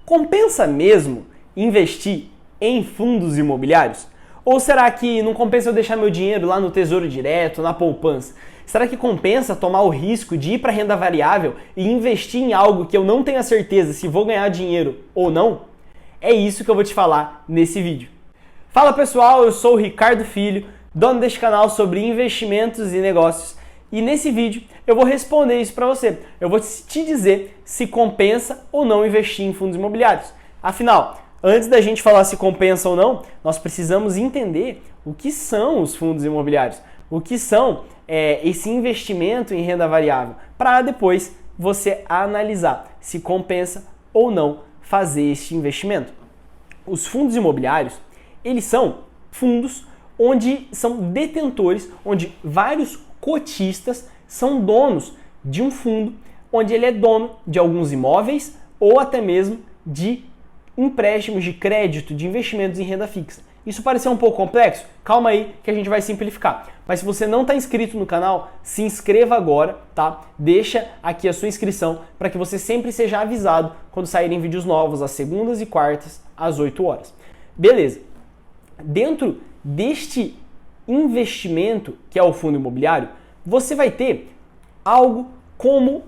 Compensa mesmo investir em fundos imobiliários? Ou será que não compensa eu deixar meu dinheiro lá no Tesouro Direto, na poupança? Será que compensa tomar o risco de ir para renda variável e investir em algo que eu não tenho a certeza se vou ganhar dinheiro ou não? É isso que eu vou te falar nesse vídeo. Fala pessoal, eu sou o Ricardo Filho, dono deste canal sobre investimentos e negócios. E nesse vídeo eu vou responder isso para você. Eu vou te dizer se compensa ou não investir em fundos imobiliários. Afinal, antes da gente falar se compensa ou não, nós precisamos entender o que são os fundos imobiliários, o que são esse investimento em renda variável, para depois você analisar se compensa ou não fazer este investimento. Os fundos imobiliários, eles são fundos onde são detentores, onde vários cotistas são donos de um fundo, onde ele é dono de alguns imóveis ou até mesmo de empréstimos de crédito, de investimentos em renda fixa. Isso pareceu um pouco complexo? Calma aí que a gente vai simplificar. Mas se você não está inscrito no canal, se inscreva agora, tá? Deixa aqui a sua inscrição para que você sempre seja avisado quando saírem vídeos novos às segundas e quartas às 8 horas. Beleza. Dentro deste investimento que é o fundo imobiliário, você vai ter algo como,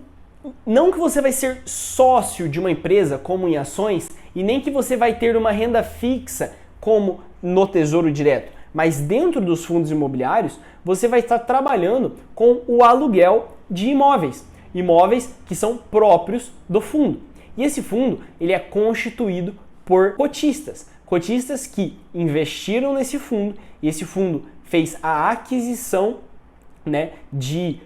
não que você vai ser sócio de uma empresa como em ações e nem que você vai ter uma renda fixa como no Tesouro Direto, mas dentro dos fundos imobiliários você vai estar trabalhando com o aluguel de imóveis, imóveis que são próprios do fundo. E esse fundo ele é constituído por cotistas que investiram nesse fundo e esse fundo fez a aquisição, de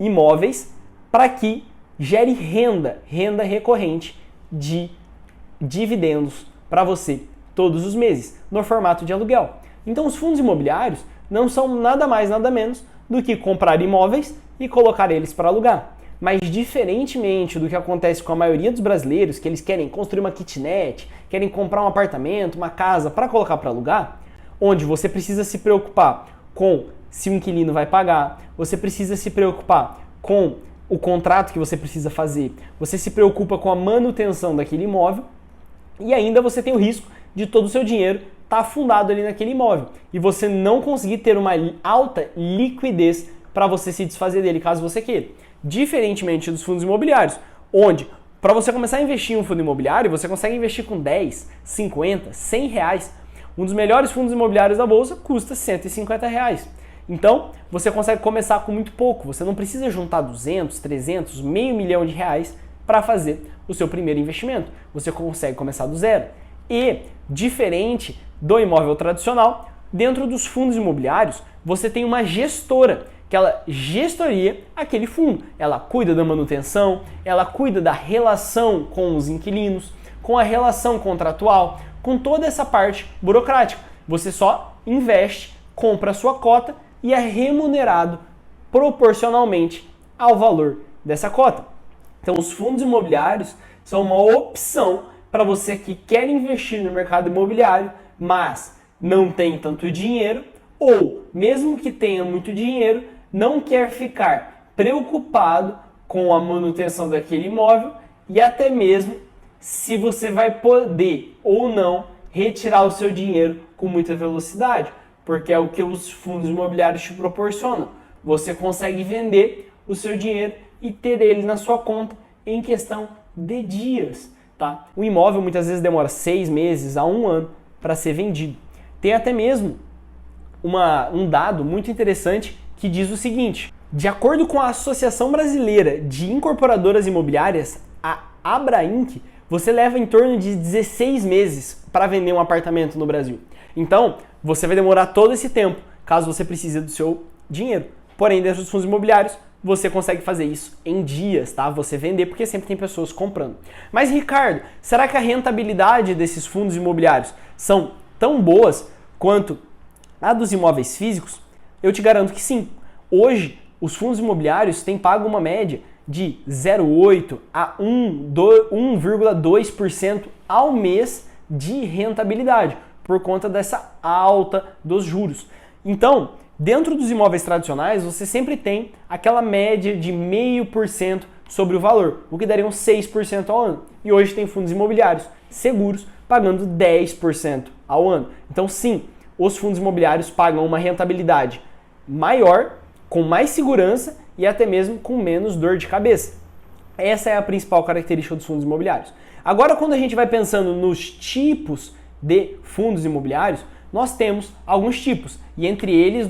imóveis para que gere renda recorrente de dividendos para você todos os meses, no formato de aluguel. Então os fundos imobiliários não são nada mais, nada menos do que comprar imóveis e colocar eles para alugar. Mas diferentemente do que acontece com a maioria dos brasileiros, que eles querem construir uma kitnet, querem comprar um apartamento, uma casa para colocar para alugar, onde você precisa se preocupar com se o inquilino vai pagar, você precisa se preocupar com o contrato que você precisa fazer, você se preocupa com a manutenção daquele imóvel e ainda você tem o risco de todo o seu dinheiro estar afundado ali naquele imóvel e você não conseguir ter uma alta liquidez para você se desfazer dele, caso você queira. Diferentemente dos fundos imobiliários, onde para você começar a investir em um fundo imobiliário, você consegue investir com 10, 50, 100 reais. Um dos melhores fundos imobiliários da bolsa custa 150 reais. Então, você consegue começar com muito pouco. Você não precisa juntar 200, 300, meio milhão de reais para fazer o seu primeiro investimento. Você consegue começar do zero. E, diferente do imóvel tradicional, dentro dos fundos imobiliários, você tem uma gestora, que ela gestoria aquele fundo. Ela cuida da manutenção, ela cuida da relação com os inquilinos, com a relação contratual, com toda essa parte burocrática. Você só investe, compra a sua cota e é remunerado proporcionalmente ao valor dessa cota. Então os fundos imobiliários são uma opção para você que quer investir no mercado imobiliário, mas não tem tanto dinheiro ou mesmo que tenha muito dinheiro, não quer ficar preocupado com a manutenção daquele imóvel e até mesmo se você vai poder ou não retirar o seu dinheiro com muita velocidade, porque é o que os fundos imobiliários te proporcionam. Você consegue vender o seu dinheiro e ter ele na sua conta em questão de dias, tá? O imóvel muitas vezes demora 6 meses a 1 ano para ser vendido. Tem até mesmo um dado muito interessante que diz o seguinte: de acordo com a Associação Brasileira de Incorporadoras Imobiliárias, a Abrainc, você leva em torno de 16 meses para vender um apartamento no Brasil. Então, você vai demorar todo esse tempo, caso você precise do seu dinheiro. Porém, dentro dos fundos imobiliários, você consegue fazer isso em dias, tá? Você vender, porque sempre tem pessoas comprando. Mas, Ricardo, será que a rentabilidade desses fundos imobiliários são tão boas quanto a dos imóveis físicos? Eu te garanto que sim. Hoje, os fundos imobiliários têm pago uma média de 0,8% a 1,2% ao mês de rentabilidade, por conta dessa alta dos juros. Então, dentro dos imóveis tradicionais, você sempre tem aquela média de 0,5% sobre o valor, o que daria uns 6% ao ano. e hoje tem fundos imobiliários seguros pagando 10% ao ano. Então sim, os fundos imobiliários pagam uma rentabilidade maior, com mais segurança e até mesmo com menos dor de cabeça. Essa é a principal característica dos fundos imobiliários. Agora, quando a gente vai pensando nos tipos de fundos imobiliários, nós temos alguns tipos. E entre eles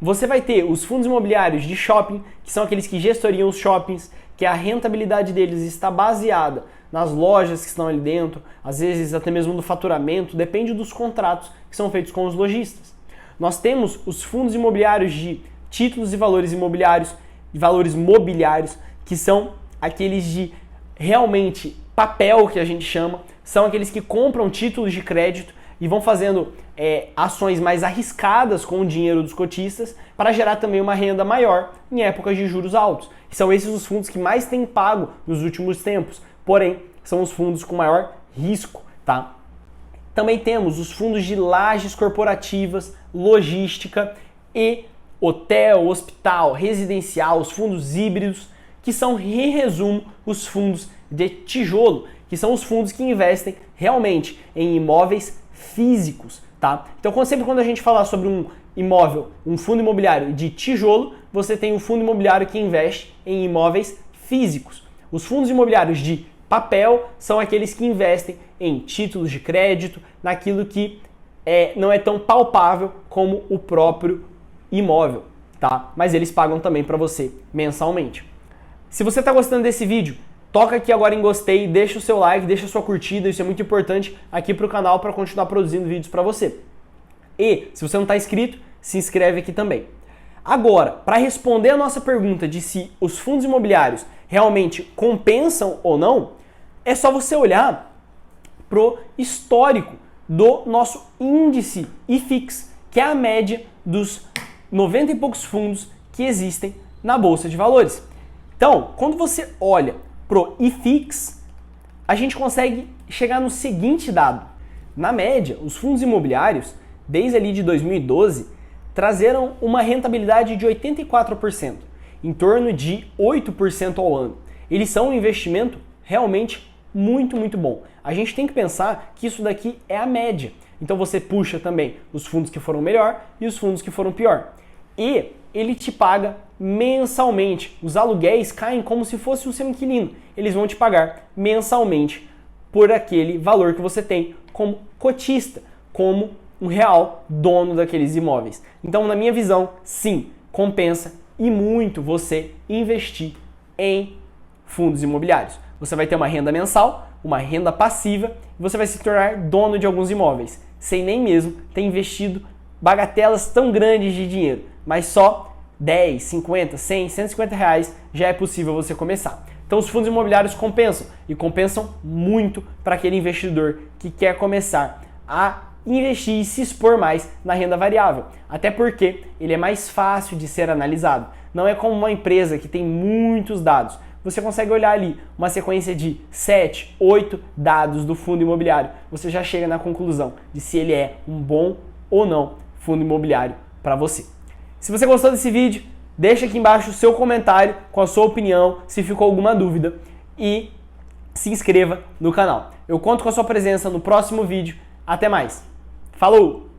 você vai ter os fundos imobiliários de shopping, que são aqueles que gestoriam os shoppings, que a rentabilidade deles está baseada nas lojas que estão ali dentro, às vezes até mesmo do faturamento, depende dos contratos que são feitos com os lojistas. Nós temos os fundos imobiliários de títulos e valores imobiliários, e valores mobiliários, que são aqueles de realmente papel, que a gente chama, são aqueles que compram títulos de crédito e vão fazendo ações mais arriscadas com o dinheiro dos cotistas para gerar também uma renda maior em épocas de juros altos. E são esses os fundos que mais têm pago nos últimos tempos, porém são os fundos com maior risco, tá? Também temos os fundos de lajes corporativas, logística e hotel, hospital, residencial, os fundos híbridos, que são, em resumo, os fundos de tijolo, que são os fundos que investem realmente em imóveis físicos, tá? Então, sempre quando a gente falar sobre um imóvel, um fundo imobiliário de tijolo, você tem um fundo imobiliário que investe em imóveis físicos. Os fundos imobiliários de papel são aqueles que investem em títulos de crédito, naquilo que não é tão palpável como o próprio imóvel, tá? Mas eles pagam também para você mensalmente. Se você está gostando desse vídeo, toca aqui agora em gostei, deixa o seu like, deixa a sua curtida, isso é muito importante aqui para o canal para continuar produzindo vídeos para você. E, se você não está inscrito, se inscreve aqui também. Agora, para responder a nossa pergunta de se os fundos imobiliários realmente compensam ou não, é só você olhar pro histórico do nosso índice IFIX, que é a média dos 90 e poucos fundos que existem na Bolsa de Valores. Então, quando você olha pro IFIX, a gente consegue chegar no seguinte dado. Na média, os fundos imobiliários, desde ali de 2012, trazeram uma rentabilidade de 84%, em torno de 8% ao ano. Eles são um investimento realmente muito, muito bom. A gente tem que pensar que isso daqui é a média. Então você puxa também os fundos que foram melhor e os fundos que foram pior. E ele te paga mensalmente. Os aluguéis caem como se fosse um seu inquilino. Eles vão te pagar mensalmente por aquele valor que você tem como cotista, como um real dono daqueles imóveis. Então, na minha visão, sim, compensa e muito você investir em fundos imobiliários. Você vai ter uma renda mensal, uma renda passiva, e você vai se tornar dono de alguns imóveis, sem nem mesmo ter investido bagatelas tão grandes de dinheiro, mas só 10, 50, 100, 150 reais já é possível você começar. Então os fundos imobiliários compensam, e compensam muito para aquele investidor que quer começar a investir e se expor mais na renda variável, até porque ele é mais fácil de ser analisado. Não é como uma empresa que tem muitos dados. Você consegue olhar ali uma sequência de 7, 8 dados do fundo imobiliário. Você já chega na conclusão de se ele é um bom ou não fundo imobiliário para você. Se você gostou desse vídeo, deixa aqui embaixo o seu comentário com a sua opinião, se ficou alguma dúvida, e se inscreva no canal. Eu conto com a sua presença no próximo vídeo. Até mais. Falou!